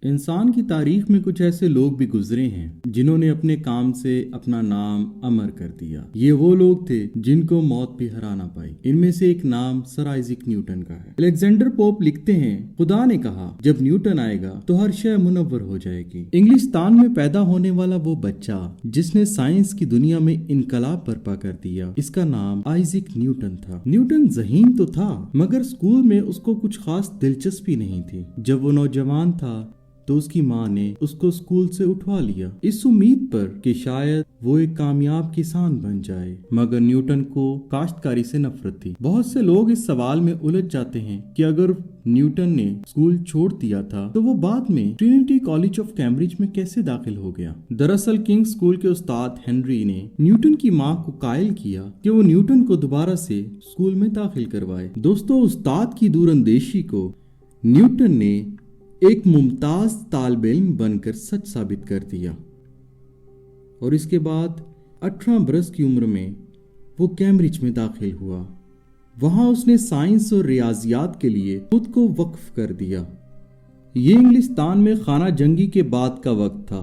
इंसान की तारीख में कुछ ऐसे लोग भी गुजरे हैं जिन्होंने अपने काम से अपना नाम अमर कर दिया। ये वो लोग थे जिनको मौत भी हरा ना पाई। इनमें से एक नाम सर आइजैक न्यूटन का है। अलेक्जेंडर पोप लिखते हैं, खुदा ने कहा जब न्यूटन आएगा तो हर शय मुनव्वर हो जाएगी। इंग्लिस्तान में पैदा होने वाला वो बच्चा जिसने साइंस की दुनिया में इनकलाब बर्पा कर दिया, इसका नाम आइजैक न्यूटन था। न्यूटन ज़हीन तो था मगर स्कूल में उसको कुछ खास दिलचस्पी नहीं थी। जब वो नौजवान था तो उसकी माँ ने उसको स्कूल से उठवा लिया, इस उम्मीद पर कि शायद वो एक कामयाब किसान बन जाए। मगर न्यूटन को काश्तकारी से नफरत थी। बहुत से लोग इस सवाल में उलझ जाते हैं कि अगर न्यूटन ने स्कूल छोड़ दिया था तो वो बाद में ट्रिनिटी कॉलेज ऑफ कैम्ब्रिज में कैसे दाखिल हो गया। दरअसल किंग स्कूल के उस्ताद हेनरी ने न्यूटन की माँ को कायल किया कि वो न्यूटन को दोबारा से स्कूल में दाखिल करवाए। दोस्तों, उस्ताद की दूरंदेशी को न्यूटन ने एक मुमताज तालिब इल्म बनकर सच साबित कर दिया और इसके बाद 18 बरस की उम्र में वो कैम्ब्रिज में दाखिल हुआ। वहां उसने साइंस और रियाजियात के लिए खुद को वक्फ कर दिया। ये इंग्लिस्तान में खाना जंगी के बाद का वक्त था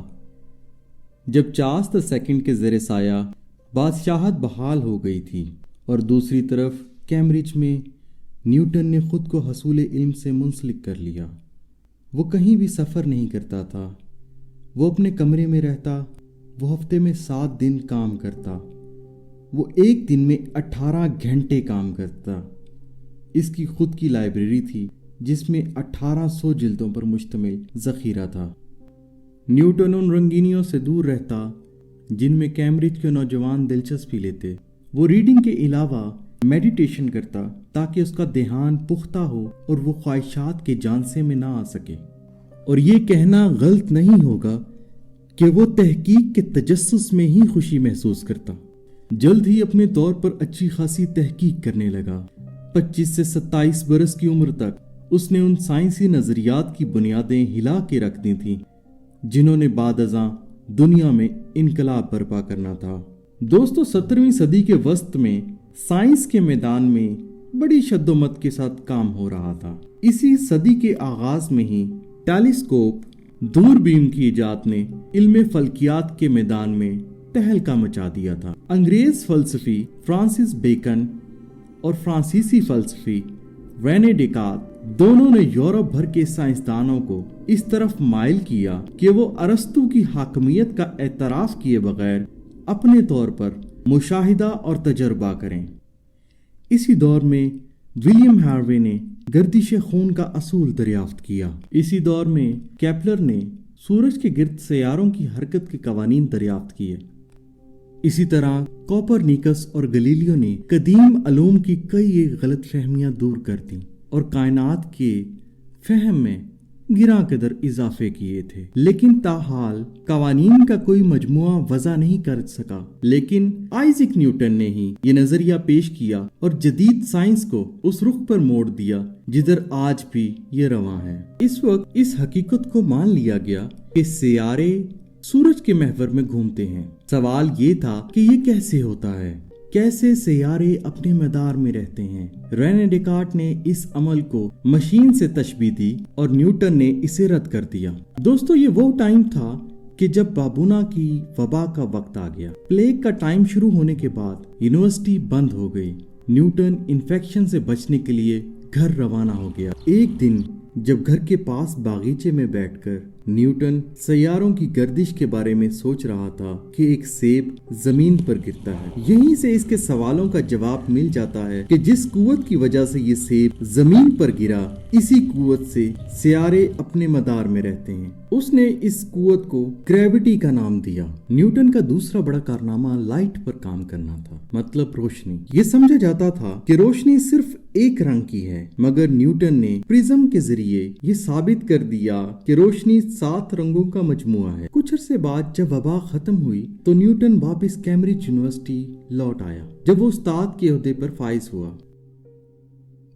जब चार्ल्स II के ज़ेरे साया बादशाहत बहाल हो गई थी और दूसरी तरफ कैम्ब्रिज में न्यूटन ने खुद को हसूल इल्म से मुंसलिक कर लिया। वो कहीं भी सफ़र नहीं करता था, वो अपने कमरे में रहता, वो हफ्ते में 7 दिन काम करता, वो एक दिन में 18 घंटे काम करता। इसकी खुद की लाइब्रेरी थी जिसमें 1800 जिल्दों पर मुश्तमिल ज़ख़ीरा था। न्यूटन उन रंगीनियों से दूर रहता जिनमें कैम्ब्रिज के नौजवान दिलचस्पी लेते। वो रीडिंग के अलावा मेडिटेशन करता ताकि उसका ध्यान पुख्ता हो और वो ख्वाहिशात के झांसे में ना आ सके। और ये कहना गलत नहीं होगा कि वो तहकीक के तजस्सुस में ही खुशी महसूस करता। जल्द ही अपने तौर पर अच्छी खासी तहकीक करने लगा। 25 से 27 बरस की उम्र तक उसने उन साइंसी नज़रियात की बुनियादें हिला के रख दी थी जिन्होंने बादअज़ां दुनिया में इनकलाब बर्पा करना था। दोस्तों, 17वीं सदी के वस्त में साइंस के मैदान में बड़ी शद्दोमत के साथ काम हो रहा था। इसी सदी के आगाज में ही टेलीस्कोप, दूरबीन की इजाद ने इल्म फल्कियात के मैदान में तहलका मचा दिया था। अंग्रेज फलसफी फ्रांसिस बेकन और फ्रांसीसी फलसफी रेने डेकार्त दोनों ने यूरोप भर के साइंसदानों को इस तरफ माइल किया कि वो अरस्तु की हाकमियत का एतराफ किए बगैर अपने तौर पर मुशाहिदा और तजर्बा करें। इसी दौर में विलियम हार्वे ने गर्दिश खून का असूल दरियाफ्त किया। इसी दौर में केपलर ने सूरज के गिर्द सैयारों की हरकत के कवानीन दरियाफ्त किए। इसी तरह कोपरनिकस और गलीलियो ने कदीम अलूम की कई एक गलत फहमियां दूर कर दी और कायनात के फहम में गिरा कदर इजाफे किए थे। लेकिन ताहाल कवानीन का कोई मजमुआ वज़ा नहीं कर सका। लेकिन आइजैक न्यूटन ने ही ये नजरिया पेश किया और जदीद साइंस को उस रुख पर मोड़ दिया जिधर आज भी ये रवां है। इस वक्त इस हकीकत को मान लिया गया कि सियारे सूरज के महवर में घूमते हैं। सवाल ये था कि ये कैसे होता है, कैसे सियारे अपने मदार में रहते हैं। रेने डेकार्ट ने इस अमल को मशीन से तशबीह दी और न्यूटन ने इसे रद्द कर दिया। दोस्तों, ये वो टाइम था कि जब बाबूना की वबा का वक्त आ गया। प्लेग का टाइम शुरू होने के बाद यूनिवर्सिटी बंद हो गई। न्यूटन इन्फेक्शन से बचने के लिए घर रवाना हो गया। एक दिन जब घर के पास बागीचे में बैठकर न्यूटन सैयारों की गर्दिश के बारे में सोच रहा था कि एक सेब जमीन पर गिरता है। यहीं से इसके सवालों का जवाब मिल जाता है कि जिस कुव्वत की वजह से ये सेब जमीन पर गिरा, इसी कुव्वत से सियारे अपने मदार में रहते हैं। उसने इस कुव्वत को ग्रेविटी का नाम दिया। न्यूटन का दूसरा बड़ा कारनामा लाइट पर काम करना था, मतलब रोशनी। ये समझा जाता था कि रोशनी सिर्फ एक रंग की है, मगर न्यूटन ने प्रिज्म के जरिए ये साबित कर दिया कि रोशनी 7 रंगों का मजमुआ है। कुछ अरसे बाद जब वबा खत्म हुई तो न्यूटन वापस कैम्ब्रिज यूनिवर्सिटी लौट आया, जब वो उस्ताद के ओहदे पर फाइज हुआ।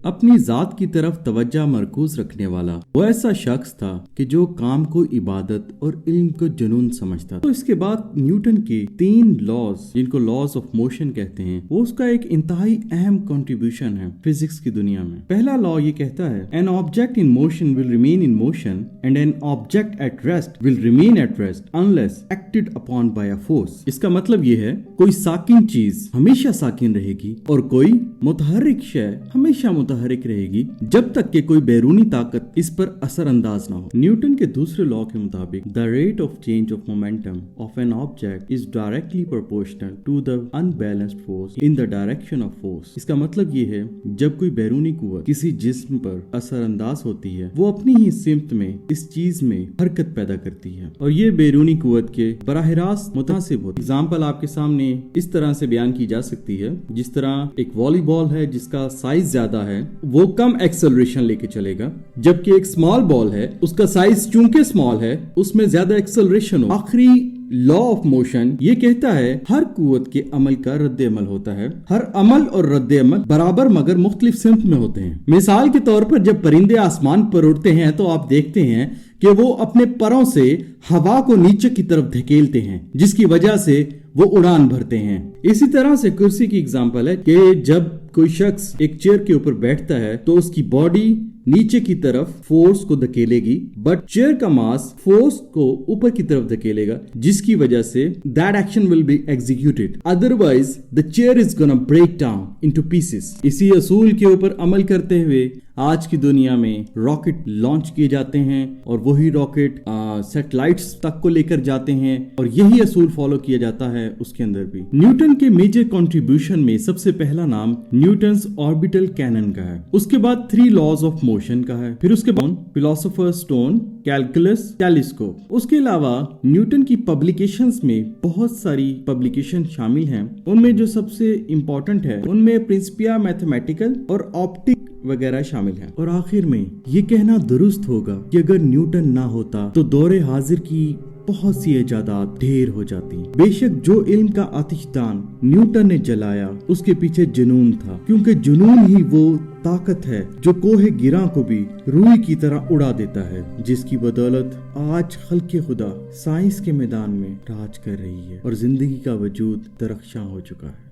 अपनी जात की तरफ तवज्जो मरकूज रखने वाला वो ऐसा शख्स था कि जो काम को इबादत और इल्म को जुनून समझता था। तो इसके बाद न्यूटन के 3 लॉज, जिनको लॉज ऑफ मोशन कहते हैं, वो उसका एक इंतहाई अहम कंट्रीब्यूशन है फिजिक्स की दुनिया में। पहला लॉ ये कहता है an object in motion will remain in motion and an object at rest will remain at rest unless acted upon bye a force. इसका मतलब ये है कोई साकिन चीज हमेशा साकिन रहेगी और कोई मुतहर्रिक शय हमेशा मुतहर्रिक रहेगी जब तक कि कोई बैरूनी ताकत इस पर असर अंदाज ना हो। न्यूटन के दूसरे लॉ के मुताबिक the rate of change of momentum of an object is directly proportional to the unbalanced force in the direction of force. इसका मतलब ये है जब कोई बैरूनी कुव्वत किसी जिस्म पर असर अंदाज होती है वो अपनी ही सिमत में इस चीज में हरकत पैदा करती है और ये बैरूनी कुव्वत के बराह रास्त मुतासिब होती है। एग्जाम्पल आपके सामने इस तरह से बयान की जा सकती है, जिस तरह एक वॉलीबॉल है जिसका साइज ज्यादा है वो कम एक्सेलरेशन लेके चलेगा, जबकि एक स्मॉल बॉल है उसका साइज चूंकि स्मॉल है उसमें ज्यादा एक्सेलरेशन हो। आखिरी लॉ ऑफ मोशन ये कहता है हर कुव्वत के अमल का रद्द अमल होता है। हर अमल और रद्द अमल बराबर मगर मुख्तलिफ सिमत में होते हैं। मिसाल के तौर पर जब परिंदे आसमान पर उड़ते हैं तो आप देखते हैं कि वो अपने परों से हवा को नीचे की तरफ धकेलते हैं जिसकी वजह से वो उड़ान भरते हैं। इसी तरह से कुर्सी की एग्जांपल है कि जब कोई शख्स एक चेयर के ऊपर बैठता है तो उसकी बॉडी नीचे की तरफ फोर्स को धकेलेगी बट चेयर का मास फोर्स को ऊपर की तरफ धकेलेगा जिसकी वजह से that action will be executed, otherwise the chair is gonna break down into pieces. इसी असूल के ऊपर अमल करते हुए आज की दुनिया में रॉकेट लॉन्च किए जाते हैं और वही रॉकेट सैटेलाइट्स तक को लेकर जाते हैं और यही असूल फॉलो किया जाता है उसके अंदर भी। न्यूटन के मेजर कंट्रीब्यूशन में सबसे पहला नाम न्यूटन्स ऑर्बिटल कैनन का है, उसके बाद 3 लॉज ऑफ मोशन का है, फिर उसके बाद फिलोसोफर्स स्टोन, कैलकुलस, टेलीस्कोप। उसके अलावा न्यूटन की पब्लिकेशंस में बहुत सारी पब्लिकेशन शामिल हैं। उनमें जो सबसे इम्पोर्टेंट है उनमें प्रिंसिपिया मैथमेटिकल और ऑप्टिक वगैरह शामिल है। और आखिर में ये कहना दुरुस्त होगा कि अगर न्यूटन ना होता तो दौरे हाजिर की बहुत सी इजादात ढेर हो जाती। बेशक जो इल्म का आतिशदान न्यूटन ने जलाया उसके पीछे जुनून था, क्योंकि जुनून ही वो ताकत है जो कोहे गिरा को भी रूई की तरह उड़ा देता है, जिसकी बदौलत आज खल्के खुदा साइंस के मैदान में राज कर रही है और जिंदगी का वजूद दरख्शां हो चुका है।